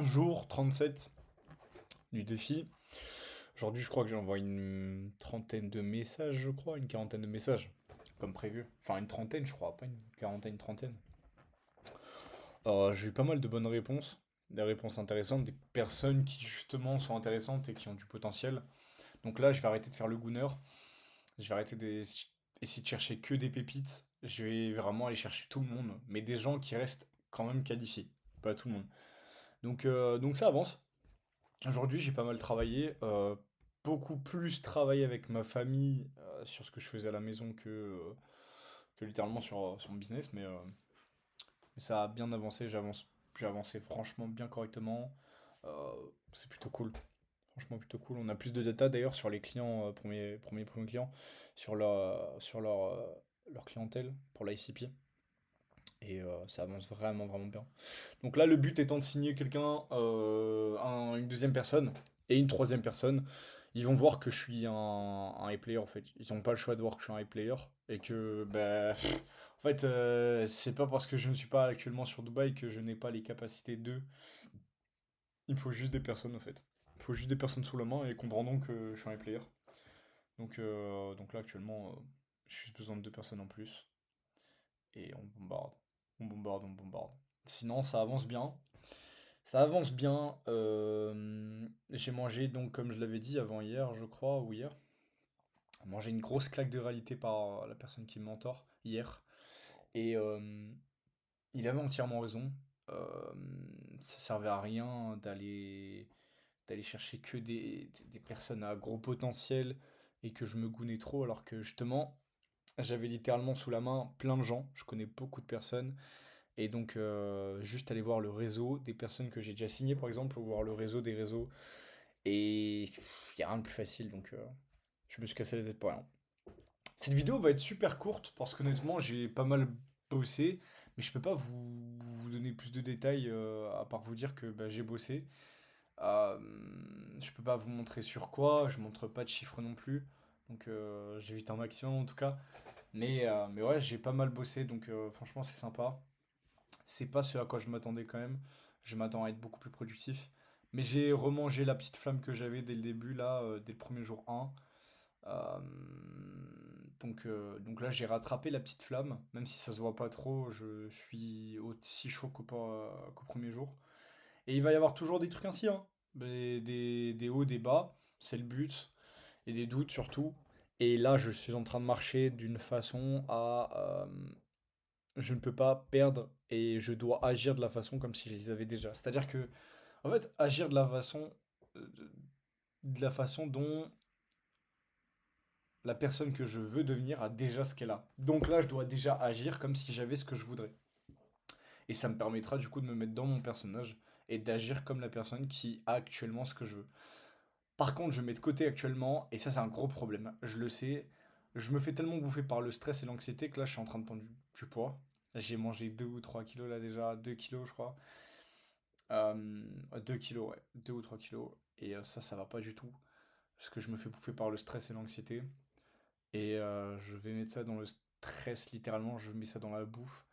Jour 37 du défi. Aujourd'hui, je crois que j'envoie une trentaine de messages, je crois, une quarantaine de messages, comme prévu. Enfin, une trentaine, je crois, pas une quarantaine, une trentaine. J'ai eu pas mal de bonnes réponses, des réponses intéressantes, des personnes qui justement sont intéressantes et qui ont du potentiel. Donc là, je vais arrêter de faire le gooner, je vais arrêter d'essayer de chercher que des pépites. Je vais vraiment aller chercher tout le monde, mais des gens qui restent quand même qualifiés, pas tout le monde. Donc ça avance. Aujourd'hui, j'ai pas mal travaillé, beaucoup plus travaillé avec ma famille sur ce que je faisais à la maison que littéralement sur mon business, mais ça a bien avancé, j'ai avancé franchement bien correctement. Euh, c'est plutôt cool, franchement plutôt cool. On a plus de data d'ailleurs sur les clients, premiers clients, sur leur clientèle pour l'ICP, et ça avance vraiment vraiment bien. Donc là, le but étant de signer quelqu'un, une deuxième personne et une troisième personne. Ils vont voir que je suis un high player en fait. Ils n'ont pas le choix de voir que je suis un high player et que, bah, en fait, c'est pas parce que je ne suis pas actuellement sur Dubaï que je n'ai pas les capacités d'eux. Il me faut juste des personnes en fait. Il faut juste des personnes sous la main et comprendront que je suis un high player. Donc là, actuellement, j'ai juste besoin de deux personnes en plus et on bombarde. On bombarde, on bombarde. Sinon, ça avance bien. Ça avance bien. J'ai mangé, donc, comme je l'avais dit avant hier, je crois, ou hier, mangé une grosse claque de réalité par la personne qui me mentor hier. Et il avait entièrement raison. Euh, Ça servait à rien d'aller chercher que des personnes à gros potentiel et que je me gounais trop, alors que justement, j'avais littéralement sous la main plein de gens. Je connais beaucoup de personnes. Et donc, juste aller voir le réseau des personnes que j'ai déjà signées, par exemple, ou voir le réseau des réseaux. Et il n'y a rien de plus facile, donc je me suis cassé la tête pour rien. Cette vidéo va être super courte parce qu'honnêtement, j'ai pas mal bossé, mais je peux pas vous donner plus de détails à part vous dire que bah, j'ai bossé. Euh, je peux pas vous montrer sur quoi, je montre pas de chiffres non plus, donc j'évite un maximum en tout cas. Mais ouais, j'ai pas mal bossé, donc franchement, c'est sympa. C'est pas ce à quoi je m'attendais quand même. Je m'attends à être beaucoup plus productif. Mais j'ai remangé la petite flamme que j'avais dès le début, là, dès le premier jour 1. Euh, donc là, j'ai rattrapé la petite flamme. Même si ça se voit pas trop, je suis aussi chaud qu'au premier jour. Et il va y avoir toujours des trucs ainsi, hein. Des hauts, des bas. C'est le but. Et des doutes surtout. Et là, je suis en train de marcher d'une façon à je ne peux pas perdre et je dois agir de la façon comme si je les avais déjà. C'est-à-dire que, en fait, agir de la façon dont la personne que je veux devenir a déjà ce qu'elle a. Donc là, je dois déjà agir comme si j'avais ce que je voudrais. Et ça me permettra du coup de me mettre dans mon personnage et d'agir comme la personne qui a actuellement ce que je veux. Par contre, je mets de côté actuellement, et ça c'est un gros problème, je le sais, je me fais tellement bouffer par le stress et l'anxiété que là je suis en train de prendre du poids. J'ai mangé 2 ou 3 kilos là déjà, 2 kilos je crois. 2 kilos, ouais, 2 ou 3 kilos. Et ça va pas du tout. Parce que je me fais bouffer par le stress et l'anxiété. Et je vais mettre ça dans le stress, littéralement, je mets ça dans la bouffe.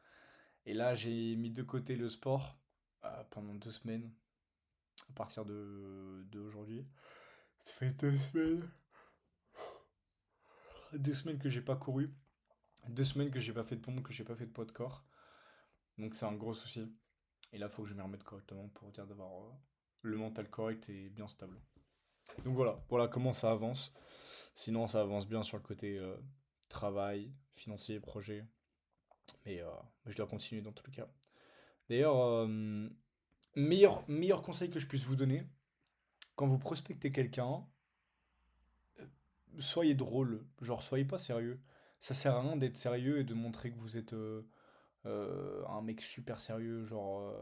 Et là, j'ai mis de côté le sport pendant 2 semaines, à partir de aujourd'hui. Ça fait 2 semaines. 2 semaines que j'ai pas couru. 2 semaines que j'ai pas fait de pompe, que j'ai pas fait de poids de corps. Donc c'est un gros souci. Et là, il faut que je m'y remette correctement pour dire d'avoir le mental correct et bien stable. Donc voilà comment ça avance. Sinon, ça avance bien sur le côté travail, financier, projet. Mais je dois continuer dans tous les cas. D'ailleurs, meilleur conseil que je puisse vous donner, quand vous prospectez quelqu'un, soyez drôle. Genre, soyez pas sérieux. Ça sert à rien d'être sérieux et de montrer que vous êtes un mec super sérieux, genre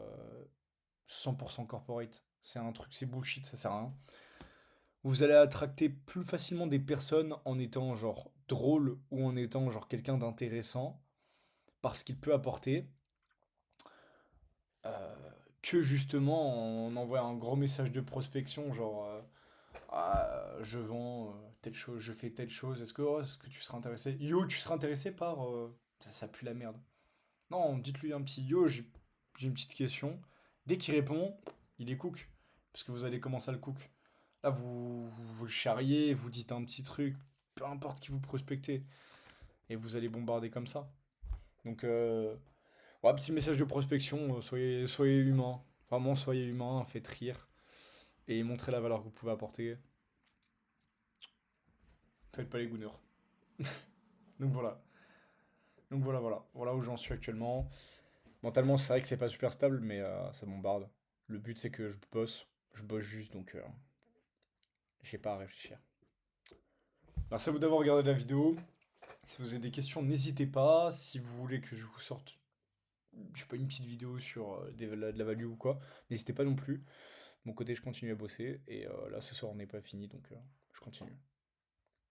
100% corporate. C'est un truc, c'est bullshit, ça sert à rien. Vous allez attracter plus facilement des personnes en étant genre drôle ou en étant genre quelqu'un d'intéressant parce qu'il peut apporter euh, que justement en envoyant un gros message de prospection genre ah, je vends telle chose, je fais telle chose, est-ce que tu seras intéressé? Yo, tu seras intéressé par ça pue la merde. Non, dites-lui un petit yo, j'ai une petite question. Dès qu'il répond, il est cook. Parce que vous allez commencer à le cook. Là, vous le charriez, vous dites un petit truc, peu importe qui vous prospectez, et vous allez bombarder comme ça. Donc, ouais, petit message de prospection, soyez humain. Vraiment, soyez humain, faites rire, et montrez la valeur que vous pouvez apporter. Faites pas les gooners. Donc voilà. Donc voilà, voilà. Voilà où j'en suis actuellement. Mentalement, c'est vrai que c'est pas super stable, mais ça bombarde. Le but, c'est que je bosse. Je bosse juste, donc j'ai pas à réfléchir. Merci à vous d'avoir regardé la vidéo. Si vous avez des questions, n'hésitez pas. Si vous voulez que je vous sorte, je sais pas, une petite vidéo sur de la value ou quoi, n'hésitez pas non plus. De mon côté, je continue à bosser. Et là, ce soir, on n'est pas fini, donc je continue.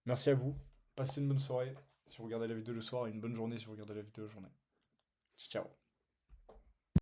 Merci à vous. Passez une bonne soirée si vous regardez la vidéo le soir et une bonne journée si vous regardez la vidéo la journée. Ciao.